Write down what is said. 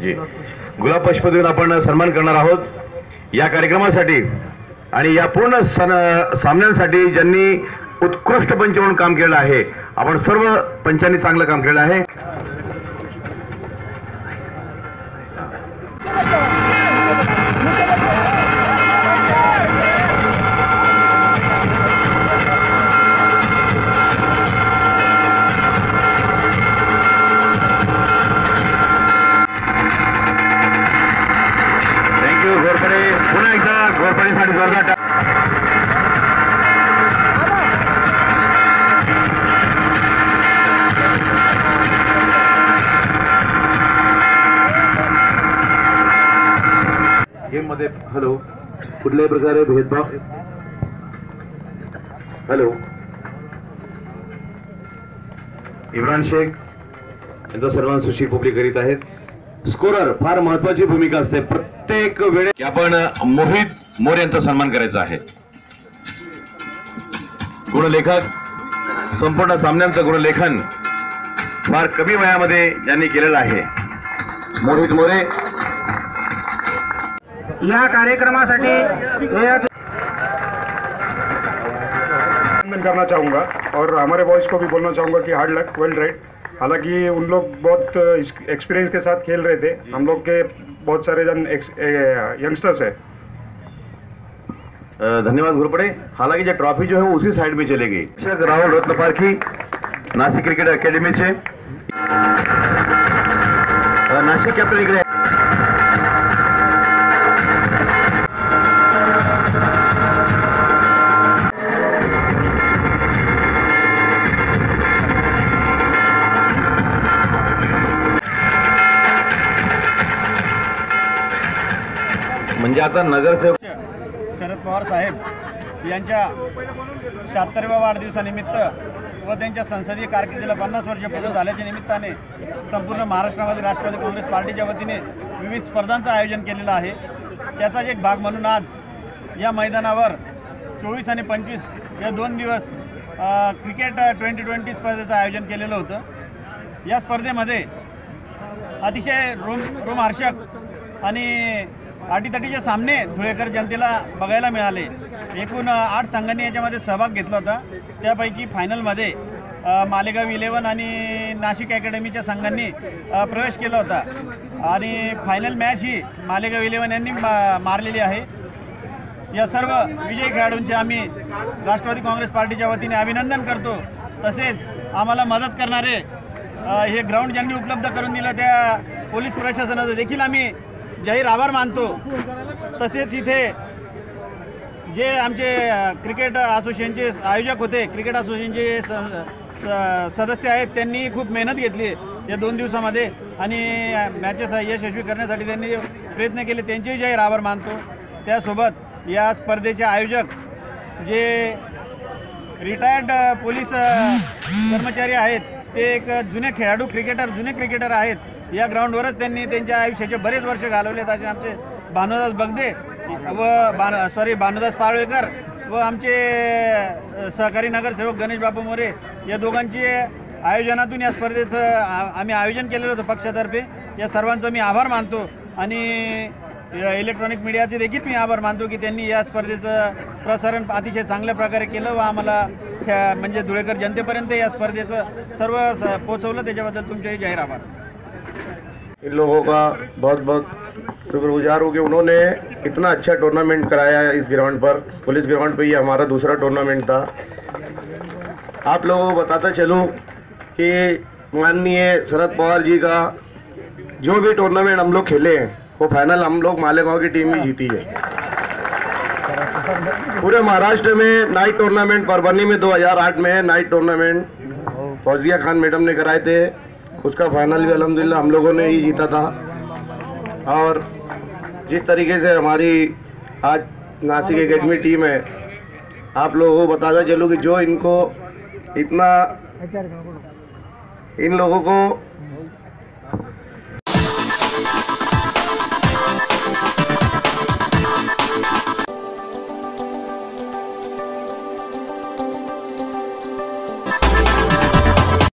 जी गुलाब पुष्प देऊन आपण सन्मान करणार आहोत या कार्यक्रमासाठी आणि या पूर्ण सामन्यांसाठी ज्यांनी उत्कृष्ट पंच म्हणून काम केलं आहे। आपण सर्व पंचांनी चांगलं काम केलं आहे। थँक्यू घोरपडे, पुन्हा एकदा घोरपडेसाठी जोरदार मध्ये। हॅलो, कुठल्याही प्रकारे भेदभाव, हॅलो, इम्रान शेख यांचा सर्वांना सुशील पोपली करीत आहेत। स्कोरर फार महत्वाची भूमिका असते प्रत्येक वेळेस की आपण मोहित मोरे यांचा सन्मान करायचा आहे। गुणलेखक, संपूर्ण सामन्यांचं गुणलेखन फार कमी वयामध्ये यांनी केलेलं आहे। मोहित मोरे या कार्यक्रमासाठी करना चाहूँगा और हमारे बॉयज़ को भी बोलना चाहूँगा कि हार्ड लक, वेल राइड। हालांकि उन लोग बहुत एक्सपीरियंस के साथ खेल रहे थे, हम लोग के बहुत सारे जन यंगस्टर्स है। धन्यवाद घोरपड़े। हालांकि जो ट्रॉफी जो है वो उसी साइड में चलेगी। राहुल रत्न पारखी नासिक क्रिकेट अकेडमी से नासिक कैपिटल म्हणजे आता नगरसेवक शरद पवार साहेब यांच्या 76व्या वाढदिवसानिमित्त व त्यांच्या संसदीय कारकिर्दीला 50 वर्ष पूर्ण झाल्याच्या निमित्ताने संपूर्ण महाराष्ट्रामध्ये राष्ट्रवादी काँग्रेस पार्टीच्या वतीने विविध स्पर्धांचं आयोजन केलेलं आहे। त्याचाच एक भाग म्हणून आज या मैदानावर 24 आणि 25 या 2 दिवस क्रिकेट 2020 स्पर्धेचं आयोजन केलेलं होतं। या स्पर्धेमध्ये अतिशय रोमहर्षक आणि अटीतटीचे सामने धुळेकर जनतेला बघायला मिळाले। एकूण 8 संघांनी याच्यामध्ये सहभाग घेतला होता। त्यापैकी फायनलमध्ये मालेगाव 11 आणि नाशिक अकॅडमीच्या संघांनी प्रवेश केला होता आणि फायनल मॅच ही मालेगाव 11 यांनी मारलेली आहे। या सर्व विजयी खेळाडूंचे आम्ही राष्ट्रवादी काँग्रेस पार्टीच्या वतीने अभिनंदन करतो। तसेच आम्हाला मदत करणारे हे ग्राउंड ज्यांनी उपलब्ध करून दिलं त्या पोलीस प्रशासनाचा देखील आम्ही जाहीर आभार मानतो। तसेच इथे जे आमचे क्रिकेट असोसिएशनचे आयोजक होते, क्रिकेट असोसिएशनचे सदस्य आहेत, त्यांनी खूप मेहनत घेतली या 2 दिवसामध्ये आणि मॅचेस यशस्वी करण्यासाठी त्यांनी प्रयत्न केले, त्यांचेही जाहीर आभार मानतो। त्यासोबत या स्पर्धेचे आयोजक जे रिटायर्ड पोलीस कर्मचारी आहेत, ते एक जुने खेळाडू जुने क्रिकेटर आहेत। या ग्राउंडवरच त्यांनी त्यांच्या आयुष्याचे बरेच वर्ष घालवलेत असे आमचे भानुदास बगदे व भानुदास पाळवेकर व आमचे सहकारी नगरसेवक गणेश बापू मोरे या दोघांची आयोजनातून या स्पर्धेचं आम्ही आयोजन केलेलं होतं पक्षातर्फे। या सर्वांचा मी आभार मानतो आणि इलेक्ट्रॉनिक मीडियाचे देखील मी आभार मानतो की त्यांनी या स्पर्धेचं प्रसारण अतिशय चांगल्या प्रकारे केलं व आम्हाला म्हणजे धुळेकर जनतेपर्यंत या स्पर्धेचं सर्व पोहोचवलं, त्याच्याबद्दल तुमचेही जाहीर आभार। इन लोगों का बहुत बहुत शुक्रगुजार हूँ कि उन्होंने इतना अच्छा टूर्नामेंट कराया है इस ग्राउंड पर। पुलिस ग्राउंड पे ये हमारा दूसरा टूर्नामेंट था। आप लोगों को बताता चलूँ कि माननीय शरद पवार जी का जो भी टूर्नामेंट हम लोग खेले हैं वो फाइनल हम लोग मालेगांव की टीम ही जीती है। पूरे महाराष्ट्र में नाइट टूर्नामेंट परभनी में 2008 में Knight tournament Fauzia Khan madam ने कराए थे, उसका फाइनल भी अल्हम्दुलिल्लाह हम लोगों ने ही जीता था। और जिस तरीके से हमारी आज नासिक एकेडमी टीम है, आप लोगों को बताता चलूँ कि जो इनको इतना इन लोगों को